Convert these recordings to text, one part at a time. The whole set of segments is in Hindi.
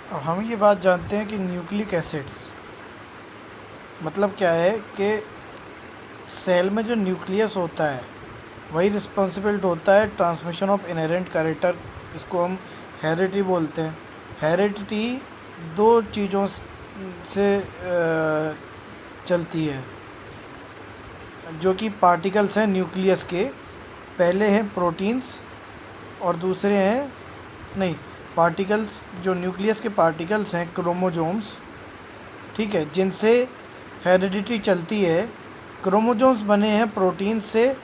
अब हम ये बात जानते हैं कि न्यूक्लिक एसिड्स मतलब क्या है कि सेल में जो न्यूक्लियस होता है वही रिस्पॉन्सिबल होता है ट्रांसमिशन ऑफ इनहेरेंट कैरेक्टर। इसको हम हेरिडिटी बोलते हैं। हेरिडिटी दो चीज़ों से चलती है जो कि पार्टिकल्स हैं न्यूक्लियस के। पहले हैं प्रोटीन्स और दूसरे हैं नहीं पार्टिकल्स। जो न्यूक्लियस के पार्टिकल्स हैं क्रोमोजोम्स, ठीक है, जिनसे हेरिडिटी चलती है। क्रोमोजोम्स बने हैं प्रोटीन से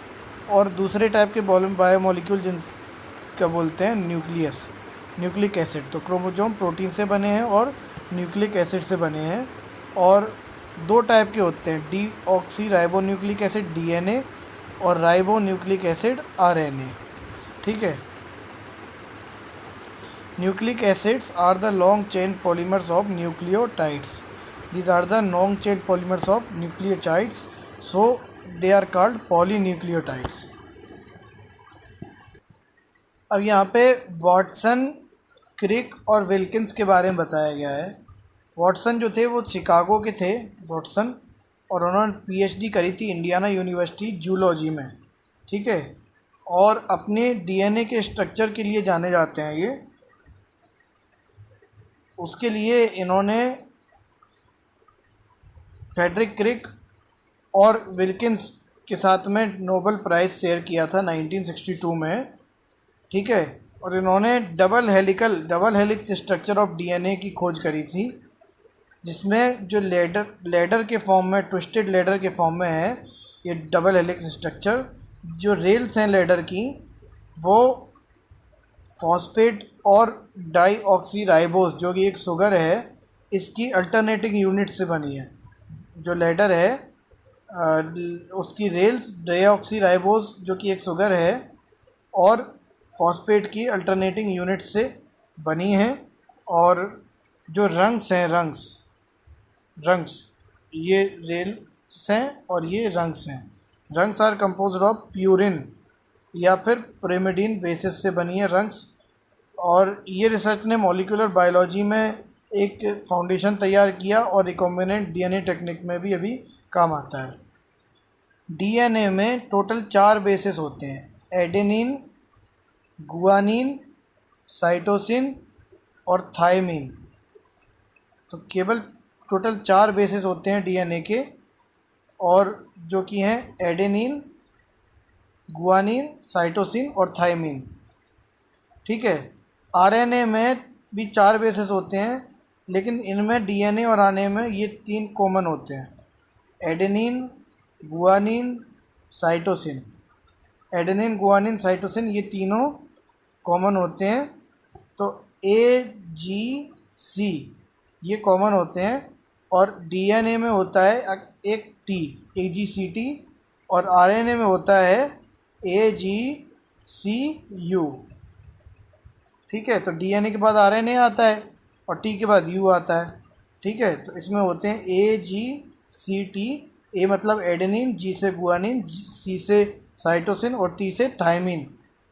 और दूसरे टाइप के बायोमोलिक्यूल जिनका बोलते हैं न्यूक्लियस, न्यूक्लिक एसिड। तो क्रोमोजोम प्रोटीन से बने हैं और न्यूक्लिक एसिड से बने हैं। और दो टाइप के होते हैं, D oxy ribo nucleic acid DNA और राइबो न्यूक्लिक एसिड आरएनए, ठीक है। Nucleic acids are the long chain polymers of nucleotides. These are the long chain polymers of nucleotides, so they are called polynucleotides. अब यहाँ पे वाटसन, क्रिक और विल्किंस के बारे में बताया गया है। वाटसन जो थे वो शिकागो के थे, वाटसन, और उन्होंने पीएचडी करी थी इंडियाना यूनिवर्सिटी जूलॉजी में, ठीक है। और अपने डीएनए के स्ट्रक्चर के लिए जाने जाते हैं ये। उसके लिए इन्होंने फ्रेडरिक क्रिक और विल्किंस के साथ में नोबेल प्राइज़ शेयर किया था 1962 में, ठीक है। और इन्होंने double helix structure of DNA की खोज करी थी, जिसमें जो लेडर के फॉर्म में, ट्विस्टेड लेडर के फॉर्म में है ये डबल हेलिक्स स्ट्रक्चर। जो रेल्स हैं लेडर की वो फॉस्फेट और डाईऑक्सीराइबोस जो कि एक शुगर है इसकी अल्टरनेटिंग यूनिट से बनी है। जो लेडर है उसकी रेल्स डाईऑक्सीराइबोस जो कि एक शुगर है और फॉस्फेट की अल्टरनेटिंग यूनिट से बनी है। और जो रंग्स हैं, रंग्स ये रेल्स हैं और ये रंग्स हैं। Rings are composed of purine या फिर pyrimidine बेसिस से बनी है रंग्स। और ये रिसर्च ने मॉलिक्यूलर बायोलॉजी में एक फाउंडेशन तैयार किया और रिकॉम्बिनेंट डीएनए टेक्निक में भी अभी काम आता है। डीएनए में टोटल 4 बेसिस होते हैं, एडेनिन, गुआनिन, साइटोसिन और थायमिन। तो केवल टोटल 4 बेसिस होते हैं डीएनए के, और जो कि हैं एडेनिन, गुआनिन, साइटोसिन और थायमिन, ठीक है। आरएनए में भी 4 बेसिस होते हैं, लेकिन इनमें डीएनए और आरएनए में ये 3 कॉमन होते हैं, adenine, guanine, cytosine. Adenine, guanine, cytosine ये तीनों कॉमन होते हैं। तो ए जी सी ये कॉमन होते हैं। और डीएनए में होता है एक टी, ए जी सी टी, और आरएनए में होता है ए जी सी यू, ठीक है। तो डीएनए के बाद आरएनए आता है और टी के बाद यू आता है, ठीक है। तो इसमें होते हैं ए जी सी टी। ए मतलब एडेनिन, जी से गुआनिन, सी से साइटोसिन और टी से थायमिन।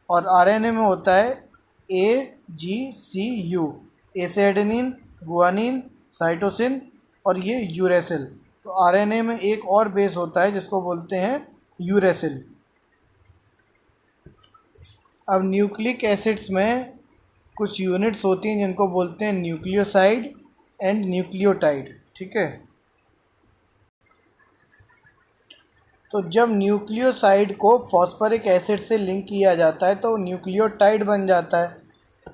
और आरएनए में होता है ए जी सी यू, ए से एडेनिन, गुआनिन, साइटोसिन और ये यूरेसिल। तो आरएनए में एक और बेस होता है जिसको बोलते हैं यूरेसिल। अब न्यूक्लिक एसिड्स में कुछ यूनिट्स होती हैं जिनको बोलते हैं न्यूक्लियोसाइड एंड न्यूक्लियोटाइड, ठीक है। तो जब न्यूक्लियोसाइड को फॉस्फोरिक एसिड से लिंक किया जाता है तो न्यूक्लियोटाइड बन जाता है,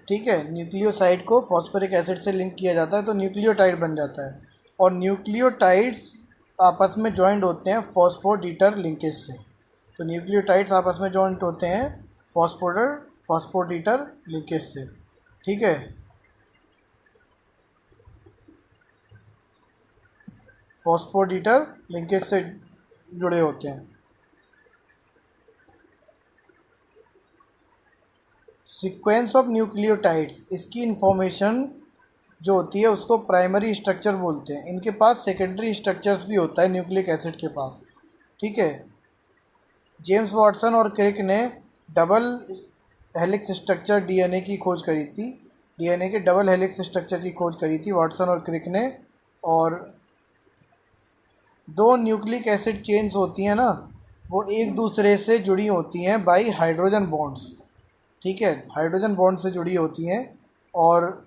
ठीक है। न्यूक्लियोसाइड को फॉस्फोरिक एसिड से लिंक किया जाता है तो न्यूक्लियोटाइड बन जाता है। और न्यूक्लियोटाइड्स आपस में जॉइंट होते हैं फॉस्फोडीटर लिंकेज से। तो न्यूक्लियोटाइड्स आपस में जॉइंट होते हैं फॉस्फोडीटर लिंकेज से, ठीक है। फॉस्फोडीटर लिंकेज से जुड़े होते हैं। सीक्वेंस ऑफ न्यूक्लियोटाइड्स, इसकी इंफॉर्मेशन जो होती है उसको प्राइमरी स्ट्रक्चर बोलते हैं। इनके पास सेकेंडरी स्ट्रक्चर्स भी होता है न्यूक्लिक एसिड के पास, ठीक है। जेम्स वाटसन और क्रिक ने डबल हेलिक्स स्ट्रक्चर डीएनए की खोज करी थी डीएनए के डबल हेलिक्स स्ट्रक्चर की खोज करी थी वाटसन और क्रिक ने। और दो न्यूक्लिक एसिड चेन्स होती हैं ना, वो एक दूसरे से जुड़ी होती हैं बाई हाइड्रोजन बॉन्ड्स। ठीक है, हाइड्रोजन बॉन्ड से जुड़ी होती हैं। और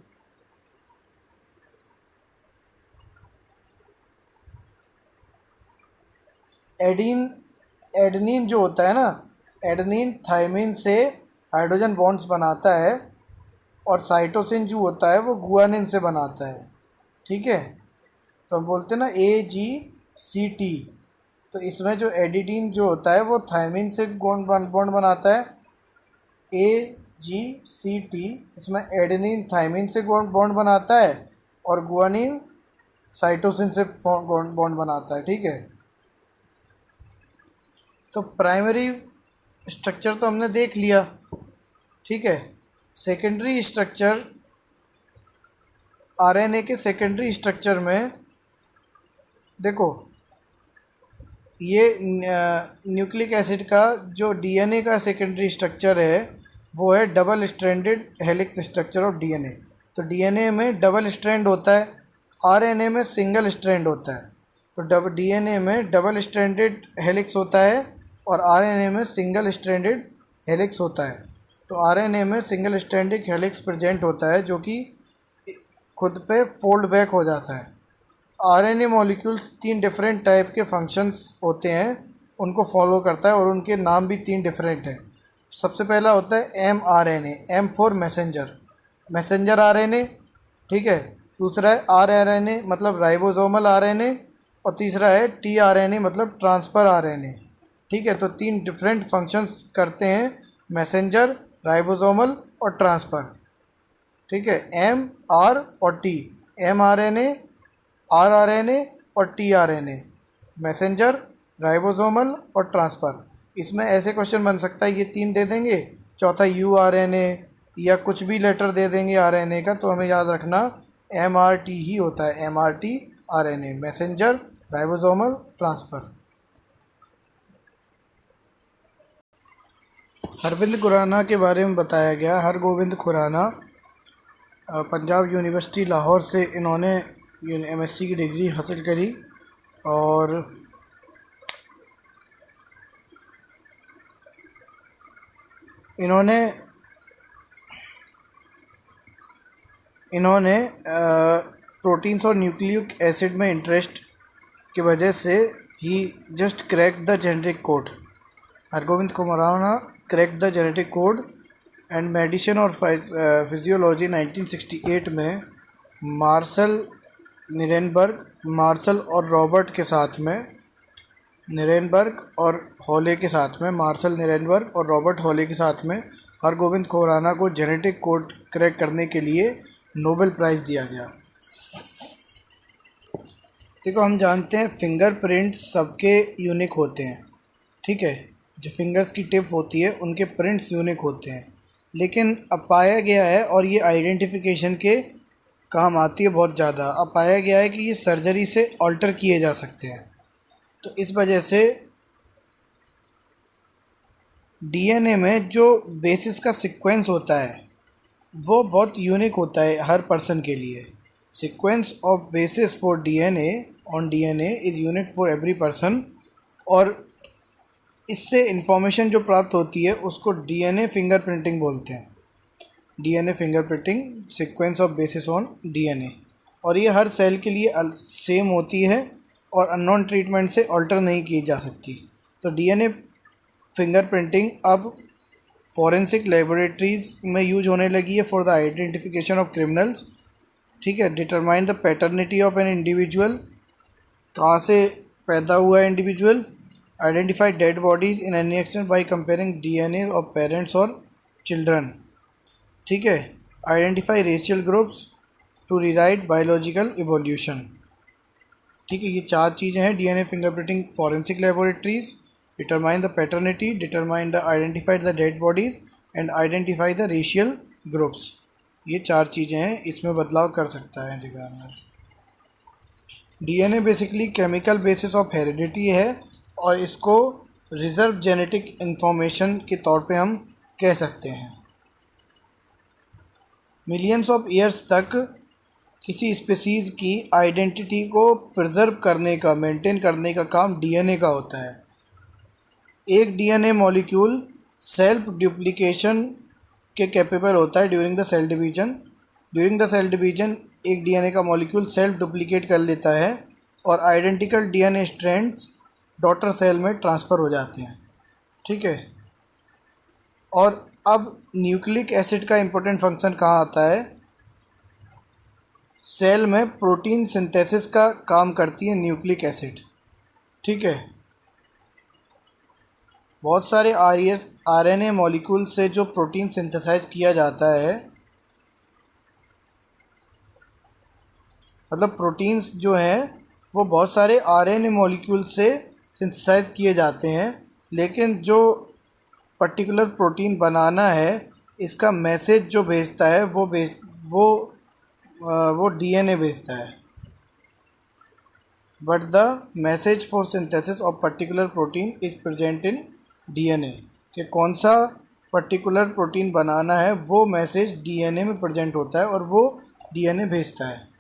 एडनिन जो होता है ना, एडनिन थायमिन से हाइड्रोजन बॉन्ड्स बनाता है, और साइटोसिन जो होता है वो गुआनिन से बनाता है। ठीक है, तो हम बोलते हैं ना AGCT। तो इसमें जो एडिडीन जो होता है वो थायमिन से बॉन्ड बनाता है, AGCT। इसमें एडेनिन थायमिन से बॉन्ड बनाता है और गुआनिन साइटोसिन से बॉन्ड बनाता है। ठीक है, तो प्राइमरी स्ट्रक्चर तो हमने देख लिया। ठीक है, सेकेंडरी स्ट्रक्चर, आरएनए के सेकेंडरी स्ट्रक्चर में देखो, ये न्यूक्लिक एसिड का जो डीएनए का सेकेंडरी स्ट्रक्चर है वो है double stranded helix structure of DNA. तो डीएनए में डबल स्ट्रैंड होता है, आरएनए में सिंगल स्ट्रैंड होता है। तो डीएनए में डबल स्ट्रैंडेड हेलिक्स होता है और आरएनए में सिंगल स्ट्रैंडेड हेलिक्स होता है। तो आरएनए में सिंगल स्ट्रैंडेड हेलिक्स प्रेजेंट होता है जो कि खुद पे फोल्ड बैक हो जाता है। आरएनए मॉलिक्यूल्स 3 डिफरेंट टाइप के फंक्शंस होते हैं, उनको फॉलो करता है और उनके नाम भी 3 डिफरेंट हैं। सबसे पहला होता है mRNA, M for messenger RNA. ठीक है, दूसरा है rRNA मतलब राइबोसोमल आरएनए, और तीसरा है tRNA मतलब ट्रांसफर आरएनए। ठीक है, तो 3 डिफरेंट फंक्शंस करते हैं, मैसेंजर, राइबोसोमल और ट्रांसफ़र। ठीक है, M, R और T, mRNA, rRNA और tRNA, मैसेंजर, राइबोसोमल और ट्रांसफ़र। इसमें ऐसे क्वेश्चन बन सकता है, ये 3 दे देंगे, चौथा URNA या कुछ भी लेटर दे देंगे आरएनए का, तो हमें याद रखना MRT ही होता है, MRT RNA, messenger, ribosomal, transfer. Hargobind Khorana के बारे में बताया गया। हरगोविंद खुराना पंजाब यूनिवर्सिटी लाहौर से इन्होंने MSc की डिग्री हासिल करी, और इन्होंने प्रोटीन्स और न्यूक्लिक एसिड में इंटरेस्ट की वजह से ही just cracked the genetic code. Hargobind Khorana cracked the genetic code and medicine और फिजियोलॉजी 1968 में मार्शल और रॉबर्ट के साथ में, मार्शल निरेनबर्ग और रॉबर्ट हॉले के साथ में हरगोविंद खुराना को जेनेटिक कोड क्रैक करने के लिए नोबेल प्राइज़ दिया गया। देखो, हम जानते हैं फिंगरप्रिंट सबके यूनिक होते हैं। ठीक है, जो फिंगर्स की टिप होती है उनके प्रिंट्स यूनिक होते हैं, लेकिन अब पाया गया है, और ये आइडेंटिफिकेशन के काम आती है बहुत ज़्यादा, अब पाया गया है कि ये सर्जरी से ऑल्टर किए जा सकते हैं। तो इस वजह से डीएनए में जो बेसिस का सीक्वेंस होता है वो बहुत यूनिक होता है हर पर्सन के लिए। Sequence of basis for DNA on DNA is unique for every person, और इससे इंफॉर्मेशन जो प्राप्त होती है उसको डीएनए फिंगरप्रिंटिंग बोलते हैं। DNA fingerprinting, sequence of basis on DNA, और ये हर सेल के लिए सेम होती है और अननोन ट्रीटमेंट से ऑल्टर नहीं की जा सकती। तो डीएनए फिंगरप्रिंटिंग अब फॉरेंसिक लेबोरेटरीज में यूज होने लगी है for the identification of criminals. ठीक है, determine the paternity of an individual, कहाँ से पैदा हुआ है individual, identify dead bodies in any extent by comparing DNA of parents और चिल्ड्रन। ठीक है, identify racial groups to rewrite biological evolution. ठीक है, ये 4 चीज़ें हैं DNA fingerprinting forensic laboratories, determine the paternity, determine the identify the dead bodies and identify the racial groups. ये 4 चीज़ें हैं, इसमें बदलाव कर सकता है examiner. DNA basically chemical basis of heredity है, और इसको रिजर्व जेनेटिक इंफॉर्मेशन के तौर पे हम कह सकते हैं। मिलियंस ऑफ ईयर्स तक किसी स्पीसीज़ की आइडेंटिटी को प्रिजर्व करने का, मेंटेन करने का काम डीएनए का होता है। एक डीएनए मॉलिक्यूल सेल्फ डुप्लीकेशन के कैपेबल होता है during the cell division. During the cell division एक डीएनए का मॉलिक्यूल सेल्फ डुप्लीकेट कर लेता है और identical DNA strands daughter cell में ट्रांसफ़र हो जाते हैं। ठीक है। और अब न्यूक्लिक एसिड का इम्पोर्टेंट फंक्शन कहाँ आता है? सेल में प्रोटीन सिंथेसिस का काम करती है न्यूक्लिक एसिड। ठीक है। बहुत सारे आरएनए मॉलिक्यूल से जो प्रोटीन सिंथेसाइज किया जाता है, मतलब प्रोटीन्स जो हैं वो बहुत सारे आरएनए मॉलिक्यूल से सिंथेसाइज किए जाते हैं, लेकिन जो पर्टिकुलर प्रोटीन बनाना है इसका मैसेज जो भेजता है वो डीएनए भेजता है। But the message for synthesis of particular protein is present in DNA, कि कौन सा पर्टिकुलर प्रोटीन बनाना है वो मैसेज डीएनए में प्रेजेंट होता है और वो डीएनए भेजता है।